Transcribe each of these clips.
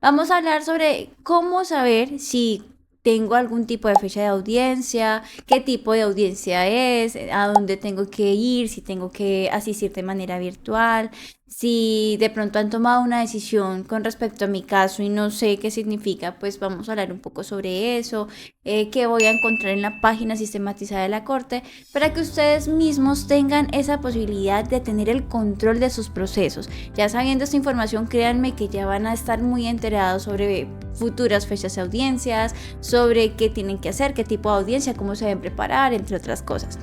Vamos a hablar sobre cómo saber si tengo algún tipo de fecha de audiencia, qué tipo de audiencia es, a dónde tengo que ir, si tengo que asistir de manera virtual, si de pronto han tomado una decisión con respecto a mi caso y no sé qué significa, pues vamos a hablar un poco sobre eso, qué voy a encontrar en la página sistematizada de la Corte, para que ustedes mismos tengan esa posibilidad de tener el control de sus procesos. Ya sabiendo esta información, créanme que ya van a estar muy enterados sobre futuras fechas de audiencias, sobre qué tienen que hacer, qué tipo de audiencia, cómo se deben preparar, entre otras cosas.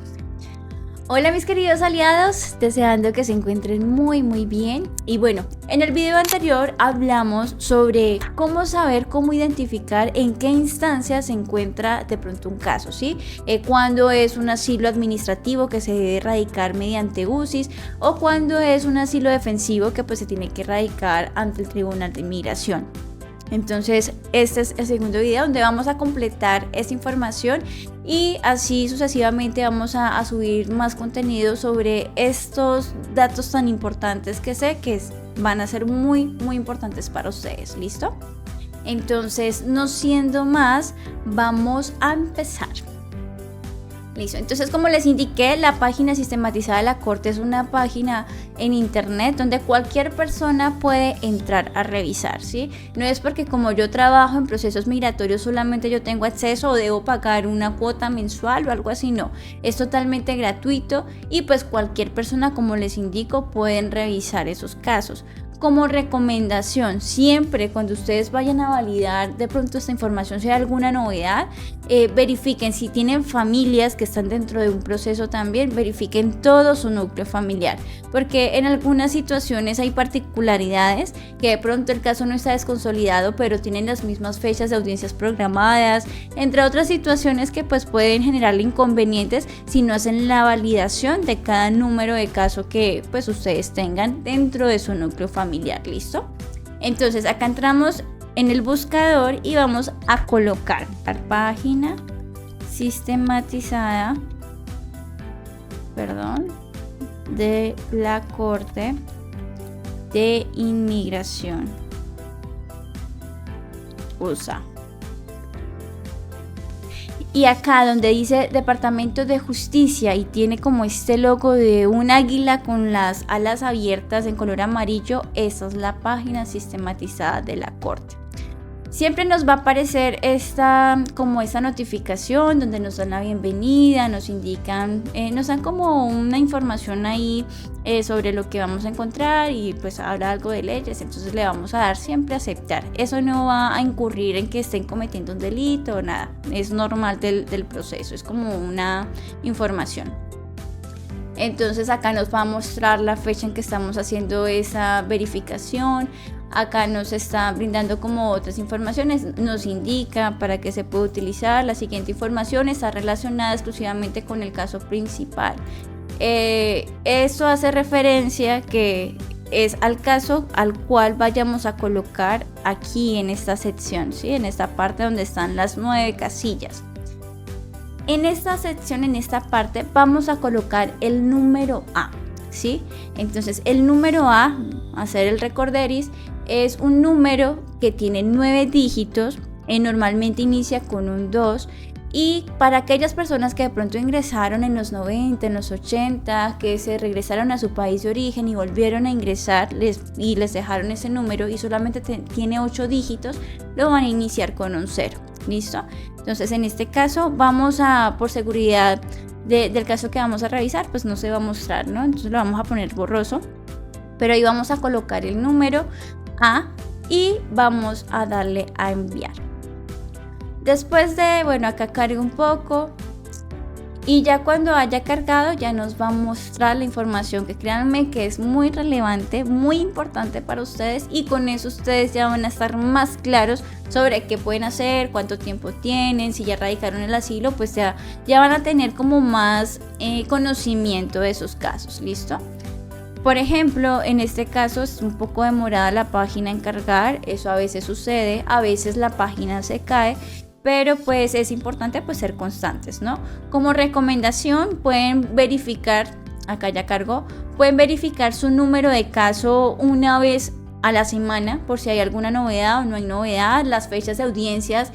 Hola mis queridos aliados, deseando que se encuentren muy bien. Y bueno, en el video anterior hablamos sobre cómo saber, cómo identificar en qué instancia se encuentra de pronto un caso, ¿sí? Cuando es un asilo administrativo que se debe radicar mediante UCIS o cuando es un asilo defensivo que pues se tiene que radicar ante el Tribunal de Inmigración. Entonces este es el segundo video donde vamos a completar esta información y así sucesivamente vamos a subir más contenido sobre estos datos tan importantes que sé que van a ser muy importantes para ustedes. ¿Listo? Entonces, no siendo más, vamos a empezar. Listo, entonces como les indiqué, la página sistematizada de la Corte es una página en internet donde cualquier persona puede entrar a revisar, ¿sí? No es porque como yo trabajo en procesos migratorios solamente yo tengo acceso o debo pagar una cuota mensual o algo así, no. Es totalmente gratuito y pues cualquier persona, como les indico, pueden revisar esos casos. Como recomendación, siempre cuando ustedes vayan a validar de pronto esta información, si hay alguna novedad, verifiquen si tienen familias que están dentro de un proceso también, verifiquen todo su núcleo familiar, porque en algunas situaciones hay particularidades que de pronto el caso no está desconsolidado, pero tienen las mismas fechas de audiencias programadas, entre otras situaciones que pues pueden generarle inconvenientes si no hacen la validación de cada número de caso que pues ustedes tengan dentro de su núcleo familiar. ¿Listo? Entonces acá entramos en el buscador y vamos a colocar la página sistematizada, de la Corte de Inmigración USA. Y acá donde dice Departamento de Justicia y tiene como este logo de un águila con las alas abiertas en color amarillo, esa es la página sistematizada de la Corte. Siempre nos va a aparecer esta notificación donde nos dan la bienvenida, nos indican, nos dan como una información ahí sobre lo que vamos a encontrar y pues habla algo de leyes, entonces le vamos a dar siempre a aceptar. Eso no va a incurrir en que estén cometiendo un delito o nada, es normal del proceso, es como una información. Entonces acá nos va a mostrar la fecha en que estamos haciendo esa verificación. Acá nos está brindando como otras informaciones, nos indica para qué se puede utilizar. La siguiente información está relacionada exclusivamente con el caso principal. Esto hace referencia que es al caso al cual vayamos a colocar aquí en esta sección, ¿sí? En esta parte donde están las 9 casillas. En esta sección, en esta parte, vamos a colocar el número A, ¿sí? Entonces, el número A, hacer el recorderis, es un número que tiene 9 dígitos, normalmente inicia con un 2, y para aquellas personas que de pronto ingresaron en los 90, en los 80, que se regresaron a su país de origen y volvieron a ingresar y les dejaron ese número y solamente tiene 8 dígitos, lo van a iniciar con un 0. ¿Listo? Entonces en este caso vamos a, por seguridad del caso que vamos a revisar, pues no se va a mostrar, ¿no? Entonces lo vamos a poner borroso, pero ahí vamos a colocar el número A y vamos a darle a enviar. Después de, acá cargue un poco y ya cuando haya cargado ya nos va a mostrar la información que créanme que es muy relevante, muy importante para ustedes y con eso ustedes ya van a estar más claros sobre qué pueden hacer, cuánto tiempo tienen, si ya radicaron el asilo, pues ya van a tener como más conocimiento de esos casos. ¿Listo? Por ejemplo, en este caso es un poco demorada la página en cargar, eso a veces sucede, a veces la página se cae, pero pues es importante pues ser constantes, ¿no? Como recomendación pueden verificar, acá ya cargó, pueden verificar su número de caso una vez a la semana por si hay alguna novedad o no hay novedad. Las fechas de audiencias,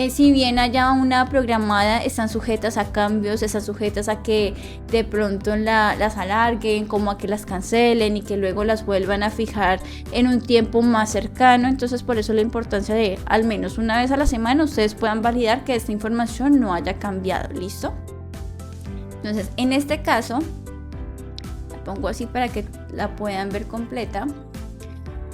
si bien haya una programada, están sujetas a cambios, están sujetas a que de pronto las alarguen, como a que las cancelen y que luego las vuelvan a fijar en un tiempo más cercano. Entonces por eso la importancia de al menos una vez a la semana ustedes puedan validar que esta información no haya cambiado. ¿Listo? Entonces en este caso la pongo así para que la puedan ver completa.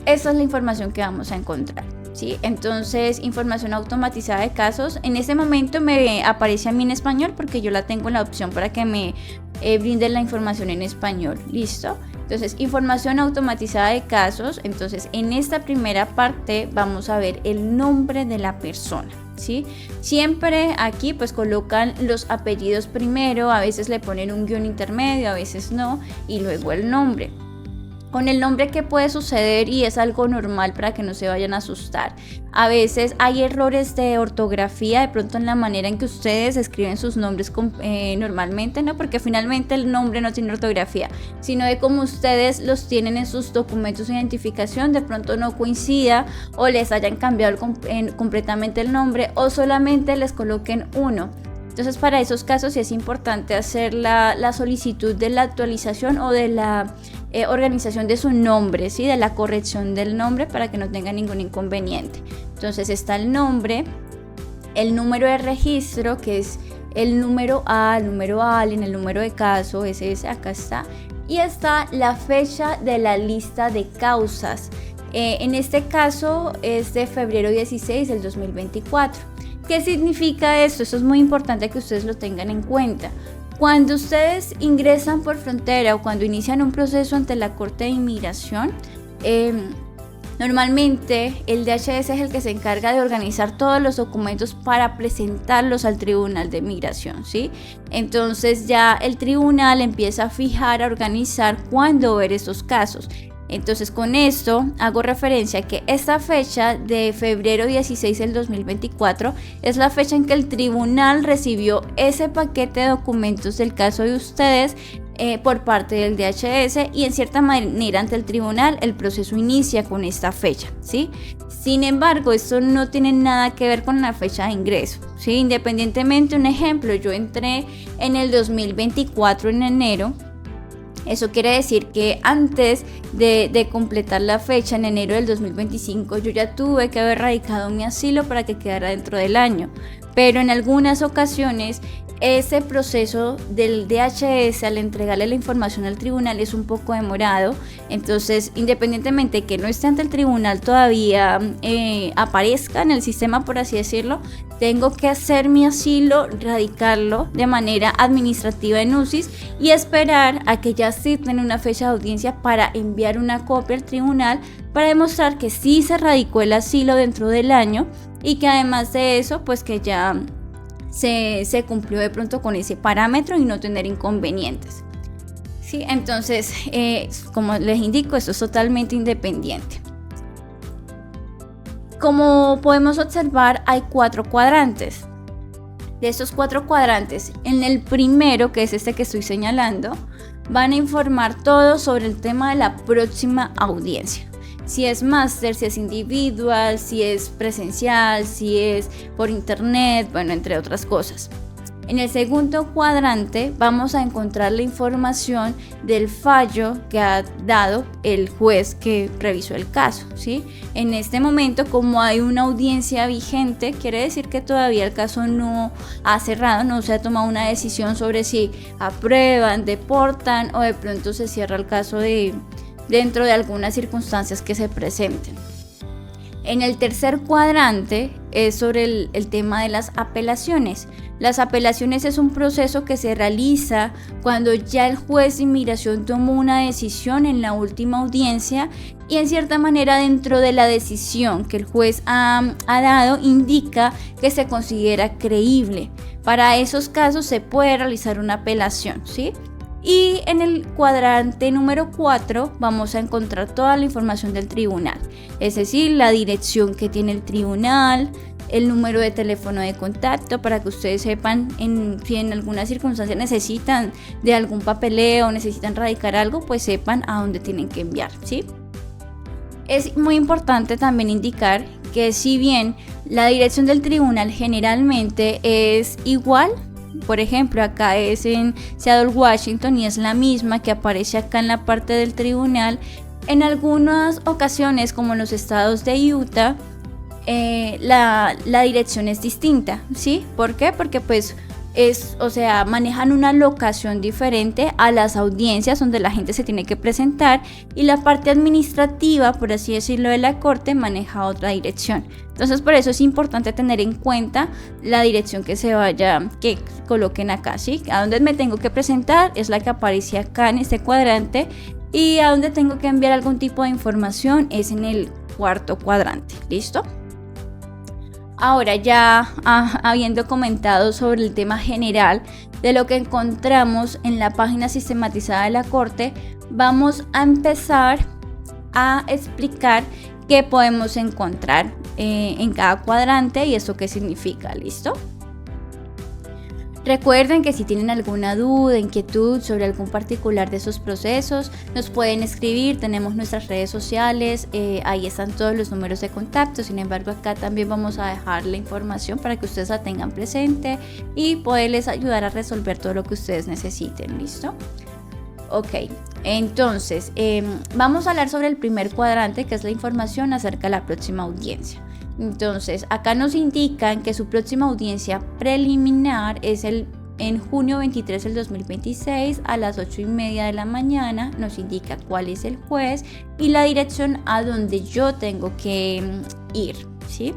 Esa es la información que vamos a encontrar, ¿sí? Entonces, información automatizada de casos. En este momento me aparece a mí en español porque yo la tengo en la opción para que me brinde la información en español. ¿Listo? Entonces, información automatizada de casos. Entonces, en esta primera parte vamos a ver el nombre de la persona, ¿sí? Siempre aquí pues colocan los apellidos primero, a veces le ponen un guión intermedio, a veces no, y luego el nombre. Con el nombre, ¿qué puede suceder? Y es algo normal para que no se vayan a asustar. A veces hay errores de ortografía, de pronto en la manera en que ustedes escriben sus nombres normalmente, ¿no? Porque finalmente el nombre no tiene ortografía, sino de cómo ustedes los tienen en sus documentos de identificación, de pronto no coincida o les hayan cambiado completamente el nombre o solamente les coloquen uno. Entonces, para esos casos sí es importante hacer la solicitud de la actualización o de la organización de su nombre, ¿sí? De la corrección del nombre para que no tenga ningún inconveniente. Entonces está el nombre, el número de registro, que es el número A, el número ALEN, el número de caso, ese acá está. Y está la fecha de la lista de causas. En este caso es de febrero 16 del 2024. ¿Qué significa esto? Esto es muy importante que ustedes lo tengan en cuenta. Cuando ustedes ingresan por frontera o cuando inician un proceso ante la Corte de Inmigración, normalmente el DHS es el que se encarga de organizar todos los documentos para presentarlos al Tribunal de Migración, ¿sí? Entonces ya el tribunal empieza a fijar, a organizar cuándo ver esos casos. Entonces con esto hago referencia a que esta fecha de febrero 16 del 2024 es la fecha en que el tribunal recibió ese paquete de documentos del caso de ustedes por parte del DHS, y en cierta manera ante el tribunal el proceso inicia con esta fecha, ¿sí? Sin embargo, esto no tiene nada que ver con la fecha de ingreso, ¿sí? Independientemente, un ejemplo, yo entré en el 2024 en enero. Eso quiere decir que antes de completar la fecha en enero del 2025 yo ya tuve que haber radicado mi asilo para que quedara dentro del año. Pero en algunas ocasiones ese proceso del DHS al entregarle la información al tribunal es un poco demorado. Entonces, independientemente que no esté ante el tribunal todavía aparezca en el sistema, por así decirlo, tengo que hacer mi asilo, radicarlo de manera administrativa en UCIS y esperar a que ya asignen una fecha de audiencia para enviar una copia al tribunal para demostrar que sí se radicó el asilo dentro del año y que además de eso, pues que ya se cumplió de pronto con ese parámetro y no tener inconvenientes. ¿Sí? Entonces, como les indico, esto es totalmente independiente. Como podemos observar, hay 4 cuadrantes. De estos 4 cuadrantes, en el primero, que es este que estoy señalando, van a informar todo sobre el tema de la próxima audiencia. Si es máster, si es individual, si es presencial, si es por internet, bueno, entre otras cosas. En el segundo cuadrante vamos a encontrar la información del fallo que ha dado el juez que revisó el caso, ¿sí? En este momento, como hay una audiencia vigente, quiere decir que todavía el caso no ha cerrado, no se ha tomado una decisión sobre si aprueban, deportan o de pronto se cierra el caso dentro de algunas circunstancias que se presenten. En el tercer cuadrante es sobre el tema de las apelaciones. Las apelaciones es un proceso que se realiza cuando ya el juez de inmigración tomó una decisión en la última audiencia y en cierta manera dentro de la decisión que el juez ha dado indica que se considera creíble. Para esos casos se puede realizar una apelación, ¿sí? Y en el cuadrante número 4 vamos a encontrar toda la información del tribunal, es decir, la dirección que tiene el tribunal, el número de teléfono de contacto para que ustedes sepan si en alguna circunstancia necesitan de algún papeleo, necesitan radicar algo, pues sepan a dónde tienen que enviar, ¿sí? Es muy importante también indicar que si bien la dirección del tribunal generalmente es igual, por ejemplo, acá es en Seattle, Washington, y es la misma que aparece acá en la parte del tribunal, en algunas ocasiones, como en los estados de Utah, la dirección es distinta, ¿sí? ¿Por qué? Porque pues manejan una locación diferente a las audiencias donde la gente se tiene que presentar, y la parte administrativa, por así decirlo, de la corte maneja otra dirección. Entonces, por eso es importante tener en cuenta la dirección que coloquen acá, ¿sí? A donde me tengo que presentar es la que aparece acá en este cuadrante, y a donde tengo que enviar algún tipo de información es en el cuarto cuadrante. ¿Listo? Ahora, ya habiendo comentado sobre el tema general de lo que encontramos en la página sistematizada de la Corte, vamos a empezar a explicar qué podemos encontrar en cada cuadrante y eso qué significa. ¿Listo? Recuerden que si tienen alguna duda, inquietud sobre algún particular de esos procesos, nos pueden escribir. Tenemos nuestras redes sociales, ahí están todos los números de contacto. Sin embargo, acá también vamos a dejar la información para que ustedes la tengan presente y poderles ayudar a resolver todo lo que ustedes necesiten. ¿Listo? Ok, entonces vamos a hablar sobre el primer cuadrante, que es la información acerca de la próxima audiencia. Entonces, acá nos indican que su próxima audiencia preliminar es en junio 23 del 2026 a las 8:30 de la mañana. Nos indica cuál es el juez y la dirección a donde yo tengo que ir, ¿sí?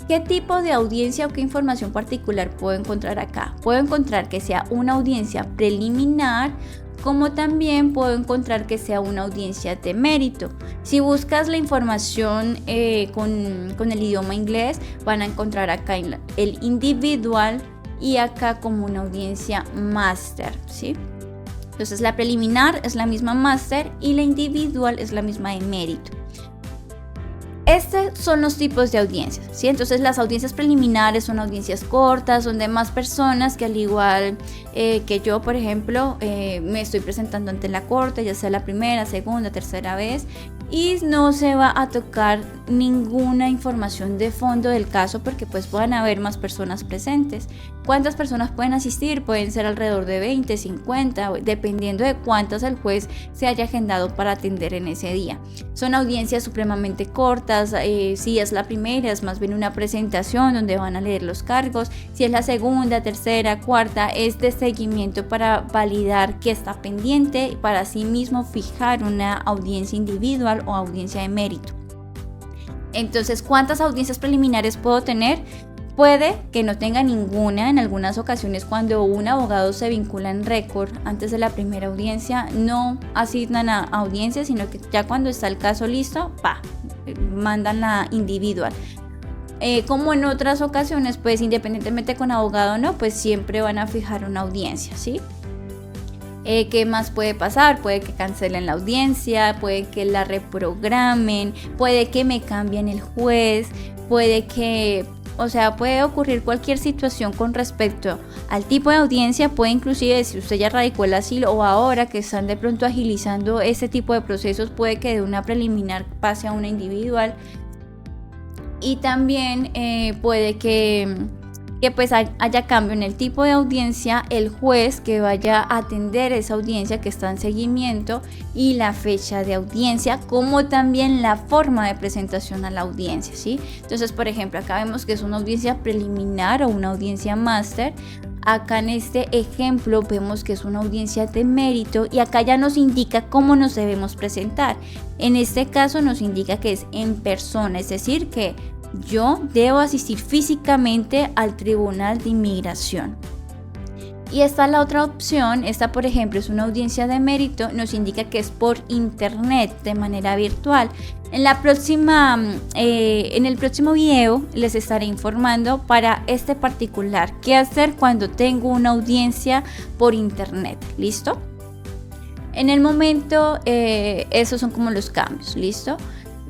¿Qué tipo de audiencia o qué información particular puedo encontrar acá? Puedo encontrar que sea una audiencia preliminar, como también puedo encontrar que sea una audiencia de mérito. Si buscas la información con el idioma inglés, van a encontrar acá el individual y acá como una audiencia máster, ¿sí? Entonces la preliminar es la misma máster y la individual es la misma de mérito. Estos son los tipos de audiencias, ¿sí? Entonces las audiencias preliminares son audiencias cortas, donde más personas que al igual que yo, por ejemplo, me estoy presentando ante la corte, ya sea la primera, segunda, tercera vez, y no se va a tocar ninguna información de fondo del caso porque pues puedan haber más personas presentes. ¿Cuántas personas pueden asistir? Pueden ser alrededor de 20, 50, dependiendo de cuántas el juez se haya agendado para atender en ese día. Son audiencias supremamente cortas. Si es la primera, es más bien una presentación donde van a leer los cargos. Si es la segunda, tercera, cuarta, es de seguimiento para validar que está pendiente y para sí mismo fijar una audiencia individual o audiencia de mérito. Entonces, ¿cuántas audiencias preliminares puedo tener? Puede que no tenga ninguna. En algunas ocasiones, cuando un abogado se vincula en récord antes de la primera audiencia, no asignan a audiencia, sino que ya cuando está el caso listo, mandan la individual. Como en otras ocasiones, pues independientemente con abogado o no, pues siempre van a fijar una audiencia, ¿sí? ¿Qué más puede pasar? Puede que cancelen la audiencia, puede que la reprogramen, puede que me cambien el juez, puede ocurrir cualquier situación con respecto al tipo de audiencia. Puede inclusive, si usted ya radicó el asilo o ahora que están de pronto agilizando este tipo de procesos, puede que de una preliminar pase a una individual. Y también puede que pues haya cambio en el tipo de audiencia, el juez que vaya a atender esa audiencia que está en seguimiento y la fecha de audiencia, como también la forma de presentación a la audiencia, ¿sí? Entonces, por ejemplo, acá vemos que es una audiencia preliminar o una audiencia máster. Acá en este ejemplo vemos que es una audiencia de mérito y acá ya nos indica cómo nos debemos presentar. En este caso nos indica que es en persona, es decir, que yo debo asistir físicamente al Tribunal de Inmigración. Y está la otra opción. Esta, por ejemplo, es una audiencia de mérito. Nos indica que es por internet, de manera virtual. En el próximo video les estaré informando para este particular qué hacer cuando tengo una audiencia por internet. ¿Listo? En el momento, esos son como los cambios. ¿Listo?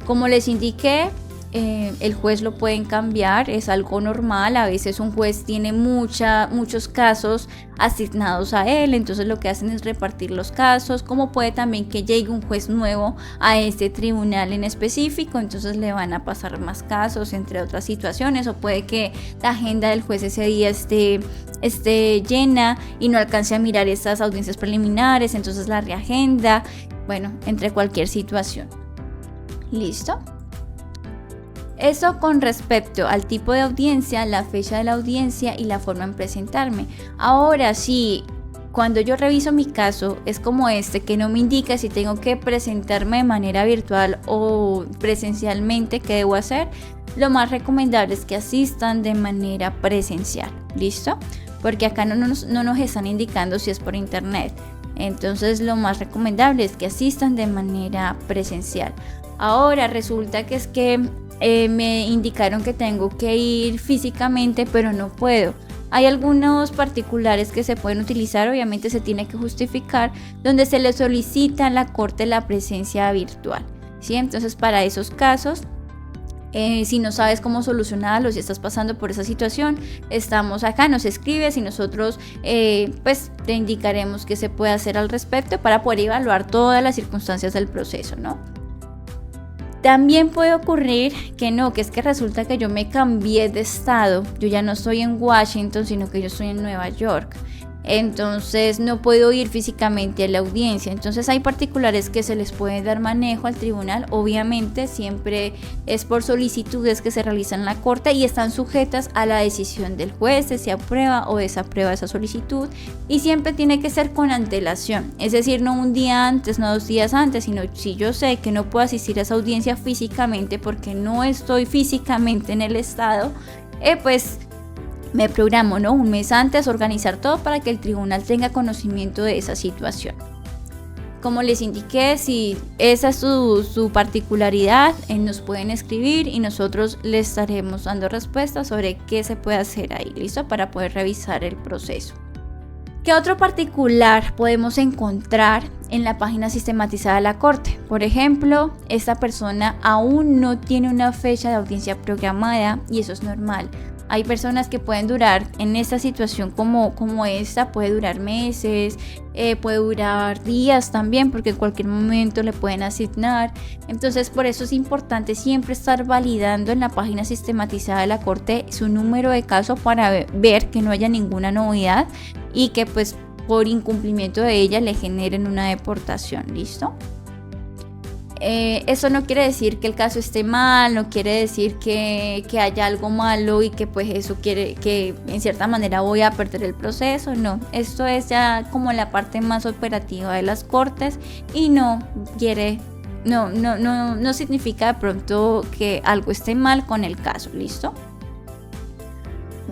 Como les indiqué, el juez lo pueden cambiar, es algo normal. A veces un juez tiene muchos casos asignados a él, entonces lo que hacen es repartir los casos, como puede también que llegue un juez nuevo a este tribunal en específico, entonces le van a pasar más casos, entre otras situaciones, o puede que la agenda del juez ese día esté llena y no alcance a mirar estas audiencias preliminares, entonces la reagenda, bueno, entre cualquier situación. ¿Listo? Eso con respecto al tipo de audiencia, la fecha de la audiencia y la forma en presentarme. Ahora sí, cuando yo reviso mi caso, es como que no me indica si tengo que presentarme de manera virtual o presencialmente, ¿qué debo hacer? Lo más recomendable es que asistan de manera presencial, ¿listo? Porque acá no nos están indicando si es por internet. Entonces lo más recomendable es que asistan de manera presencial. Ahora resulta que me indicaron que tengo que ir físicamente, pero no puedo. Hay algunos particulares que se pueden utilizar, obviamente se tiene que justificar, donde se le solicita a la corte la presencia virtual, ¿sí? Entonces para esos casos, si no sabes cómo solucionarlo, si estás pasando por esa situación, estamos acá, nos escribes y nosotros pues te indicaremos qué se puede hacer al respecto para poder evaluar todas las circunstancias del proceso, ¿no? También puede ocurrir que es que resulta que yo me cambié de estado, yo ya no estoy en Washington, sino que yo estoy en Nueva York. Entonces no puedo ir físicamente a la audiencia. Entonces hay particulares que se les puede dar manejo al tribunal. Obviamente siempre es por solicitudes que se realizan en la corte y están sujetas a la decisión del juez de si aprueba o desaprueba esa solicitud, y siempre tiene que ser con antelación, es decir, no un día antes, no 2 días antes, sino si yo sé que no puedo asistir a esa audiencia físicamente porque no estoy físicamente en el estado, pues me programo, ¿no? Un mes antes, organizar todo para que el tribunal tenga conocimiento de esa situación. Como les indiqué, si esa es su particularidad, nos pueden escribir y nosotros les estaremos dando respuestas sobre qué se puede hacer ahí, ¿listo? Para poder revisar el proceso. ¿Qué otro particular podemos encontrar en la página sistematizada de la corte? Por ejemplo, esta persona aún no tiene una fecha de audiencia programada y eso es normal. Hay personas que pueden durar en esta situación como esta, puede durar meses, puede durar días también, porque en cualquier momento le pueden asignar. Entonces por eso es importante siempre estar validando en la página sistematizada de la corte su número de caso para ver que no haya ninguna novedad y que pues por incumplimiento de ella le generen una deportación, ¿listo? Eso no quiere decir que el caso esté mal, no quiere decir que haya algo malo y que pues eso quiere que en cierta manera voy a perder el proceso. No, esto es ya como la parte más operativa de las cortes y no significa de pronto que algo esté mal con el caso, ¿listo?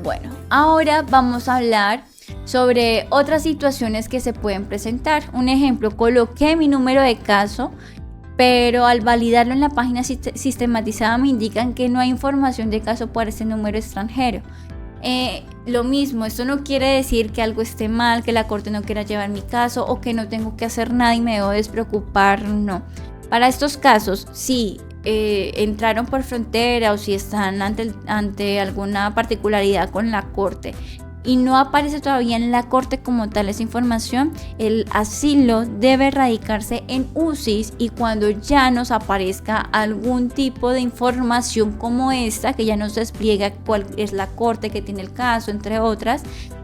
Bueno, ahora vamos a hablar sobre otras situaciones que se pueden presentar. Un ejemplo, coloqué mi número de caso, pero al validarlo en la página sistematizada me indican que no hay información de caso para ese número extranjero. Lo mismo, esto no quiere decir que algo esté mal, que la corte no quiera llevar mi caso o que no tengo que hacer nada y me debo despreocupar, no. Para estos casos, si entraron por frontera o si están ante alguna particularidad con la corte y no aparece todavía en la corte como tal esa información, el asilo debe radicarse en UCIS, y cuando ya nos aparezca algún tipo de información como esta, que ya nos despliega cuál es la corte que tiene el caso, entre otras,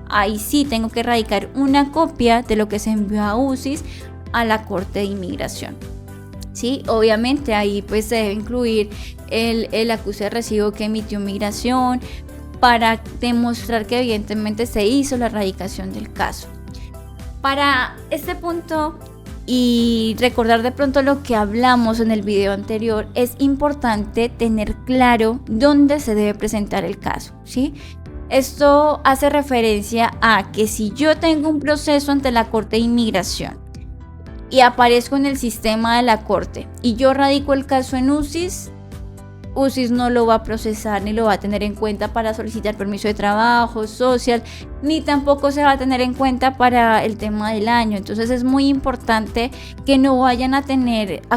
ahí sí tengo que radicar una copia de lo que se envió a UCIS a la Corte de Inmigración. Sí, obviamente ahí pues se debe incluir el acuse de recibo que emitió Migración, para demostrar que evidentemente se hizo la radicación del caso. Para este punto y recordar de pronto lo que hablamos en el video anterior, es importante tener claro dónde se debe presentar el caso, ¿sí? Esto hace referencia a que si yo tengo un proceso ante la Corte de Inmigración y aparezco en el sistema de la Corte y yo radico el caso en UCIS no lo va a procesar ni lo va a tener en cuenta para solicitar permiso de trabajo, social, ni tampoco se va a tener en cuenta para el tema del año. Entonces es muy importante que no vayan a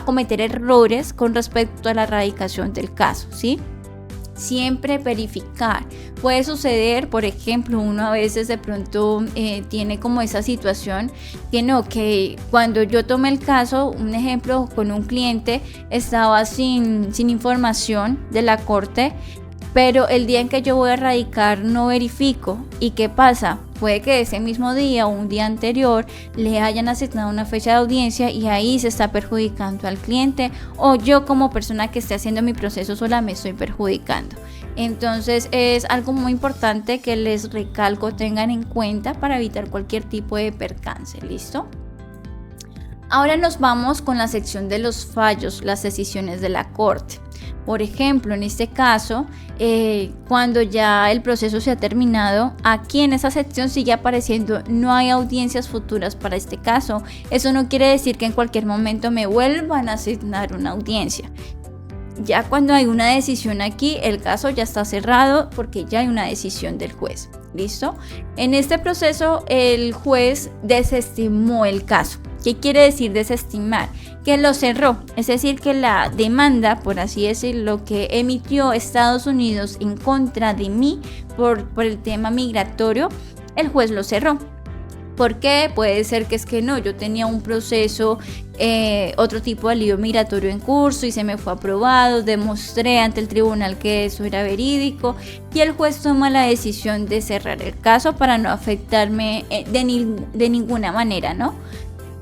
cometer errores con respecto a la radicación del caso, ¿sí? siempre verificar. Puede suceder, por ejemplo, uno a veces de pronto tiene como esa situación que no, que cuando yo tomé el caso, un ejemplo con un cliente, estaba sin información de la corte, pero el día en que yo voy a radicar no verifico. ¿Y qué pasa? Puede que ese mismo día o un día anterior le hayan asignado una fecha de audiencia y ahí se está perjudicando al cliente, o yo como persona que esté haciendo mi proceso sola me estoy perjudicando. Entonces es algo muy importante que les recalco tengan en cuenta para evitar cualquier tipo de percance. ¿Listo? Ahora nos vamos con la sección de los fallos, las decisiones de la corte. Por ejemplo, en este caso, cuando ya el proceso se ha terminado, aquí en esa sección sigue apareciendo no hay audiencias futuras para este caso. Eso no quiere decir que en cualquier momento me vuelvan a asignar una audiencia. Ya cuando hay una decisión aquí, el caso ya está cerrado porque ya hay una decisión del juez. ¿Listo? En este proceso, el juez desestimó el caso. ¿Qué quiere decir desestimar? Que lo cerró, es decir, que la demanda, por así decirlo, que emitió Estados Unidos en contra de mí por el tema migratorio, el juez lo cerró. ¿Por qué? Puede ser que es que no, yo tenía un proceso, otro tipo de alivio migratorio en curso y se me fue aprobado, demostré ante el tribunal que eso era verídico y el juez toma la decisión de cerrar el caso para no afectarme de ninguna manera, ¿no?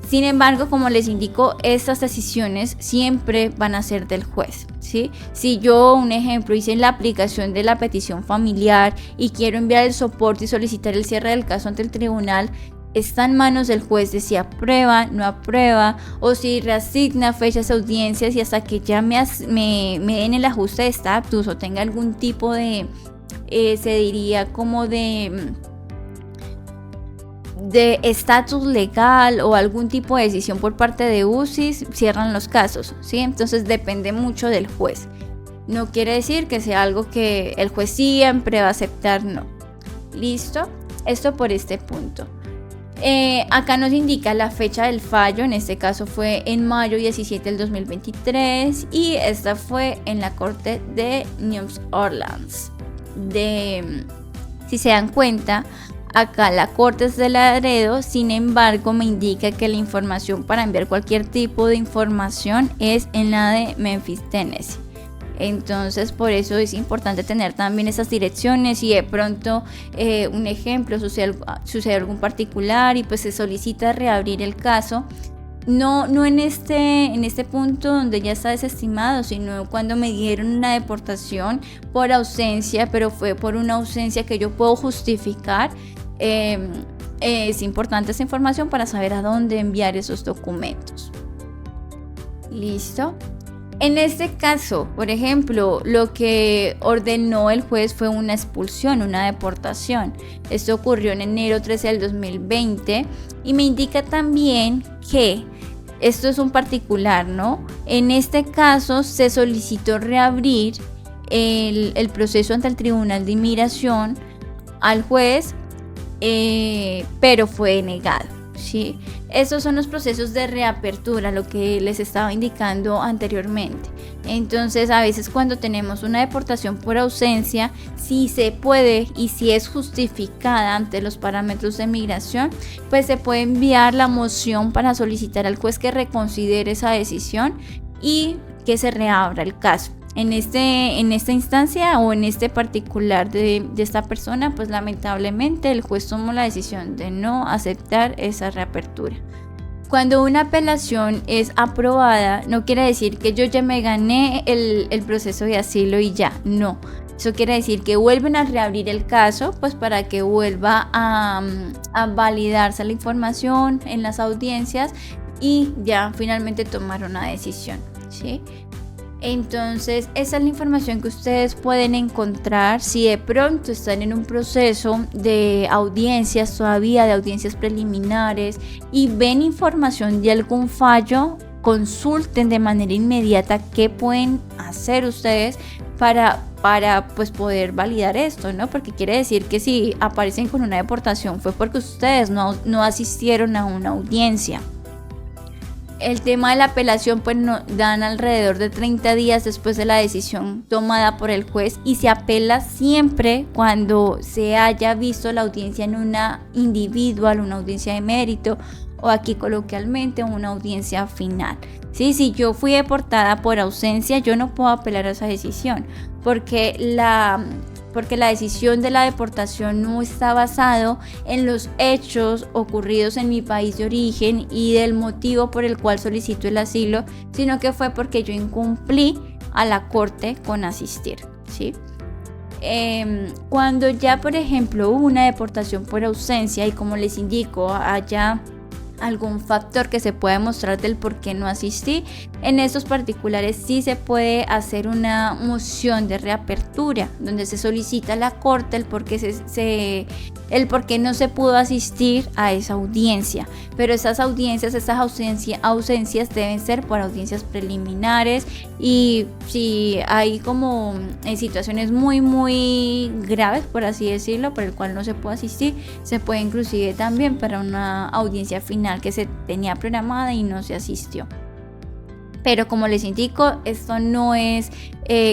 Sin embargo, como les indico, estas decisiones siempre van a ser del juez, ¿sí? Si yo, un ejemplo, hice la aplicación de la petición familiar y quiero enviar el soporte y solicitar el cierre del caso ante el tribunal, está en manos del juez de si aprueba, no aprueba, o si reasigna fechas de audiencias y hasta que ya me den el ajuste de estatus o tenga algún tipo de, se diría como de estatus legal o algún tipo de decisión por parte de UCIS, cierran los casos, ¿sí? Entonces depende mucho del juez. No quiere decir que sea algo que el juez siempre va a aceptar, no. ¿Listo? Esto por este punto. Acá nos indica la fecha del fallo, en este caso fue en mayo 17 del 2023 y esta fue en la corte de New Orleans. Si se dan cuenta, acá la corte es de Laredo, sin embargo me indica que la información para enviar cualquier tipo de información es en la de Memphis, Tennessee. Entonces por eso es importante tener también esas direcciones y de pronto un ejemplo, sucede algún particular y pues se solicita reabrir el caso. No en este punto donde ya está desestimado, sino cuando me dieron una deportación por ausencia, pero fue por una ausencia que yo puedo justificar. Es importante esa información para saber a dónde enviar esos documentos. ¿Listo? En este caso, por ejemplo, lo que ordenó el juez fue una expulsión, una deportación. Esto ocurrió en enero 13 del 2020 y me indica también que esto es un particular, ¿no? En este caso se solicitó reabrir el proceso ante el Tribunal de Inmigración al juez, pero fue negado, ¿sí? Estos son los procesos de reapertura, lo que les estaba indicando anteriormente. Entonces, a veces cuando tenemos una deportación por ausencia, si se puede y si es justificada ante los parámetros de migración, pues se puede enviar la moción para solicitar al juez que reconsidere esa decisión y que se reabra el caso. En esta instancia o en este particular de esta persona, pues lamentablemente el juez tomó la decisión de no aceptar esa reapertura. Cuando una apelación es aprobada, no quiere decir que yo ya me gané el proceso de asilo y ya, no. Eso quiere decir que vuelven a reabrir el caso, pues para que vuelva a validarse la información en las audiencias y ya finalmente tomar una decisión, ¿sí? Entonces, esa es la información que ustedes pueden encontrar si de pronto están en un proceso de audiencias todavía, de audiencias preliminares y ven información de algún fallo, consulten de manera inmediata qué pueden hacer ustedes para pues poder validar esto, ¿no? Porque quiere decir que si aparecen con una deportación fue porque ustedes no asistieron a una audiencia. El tema de la apelación, pues nos dan alrededor de 30 días después de la decisión tomada por el juez, y se apela siempre cuando se haya visto la audiencia en una individual, una audiencia de mérito, o aquí coloquialmente una audiencia final. ¿Sí? Si yo fui deportada por ausencia, yo no puedo apelar a esa decisión, porque la decisión de la deportación no está basado en los hechos ocurridos en mi país de origen y del motivo por el cual solicito el asilo, sino que fue porque yo incumplí a la corte con asistir, ¿sí? Cuando ya, por ejemplo, hubo una deportación por ausencia y, como les indico, haya algún factor que se pueda demostrar del por qué no asistí, en estos particulares sí se puede hacer una moción de reapertura donde se solicita a la corte el por qué no se pudo asistir a esa audiencia, pero esas ausencias deben ser por audiencias preliminares, y si hay como en situaciones muy graves, por así decirlo, por el cual no se puede asistir, se puede inclusive también para una audiencia final que se tenía programada y no se asistió. Pero como les indico, esto no es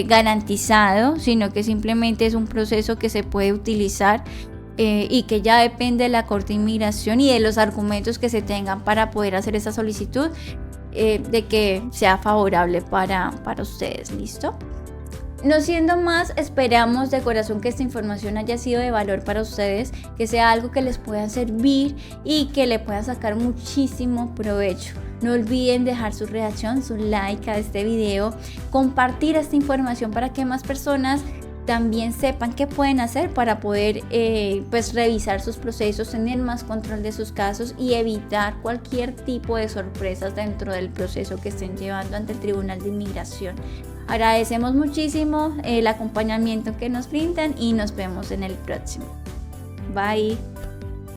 garantizado, sino que simplemente es un proceso que se puede utilizar y que ya depende de la Corte de Inmigración y de los argumentos que se tengan para poder hacer esa solicitud, de que sea favorable para ustedes. ¿Listo? No siendo más, esperamos de corazón que esta información haya sido de valor para ustedes, que sea algo que les pueda servir y que le pueda sacar muchísimo provecho. No olviden dejar su reacción, su like a este video, compartir esta información para que más personas también sepan qué pueden hacer para poder revisar sus procesos, tener más control de sus casos y evitar cualquier tipo de sorpresas dentro del proceso que estén llevando ante el Tribunal de Inmigración. Agradecemos muchísimo el acompañamiento que nos brindan y nos vemos en el próximo. Bye.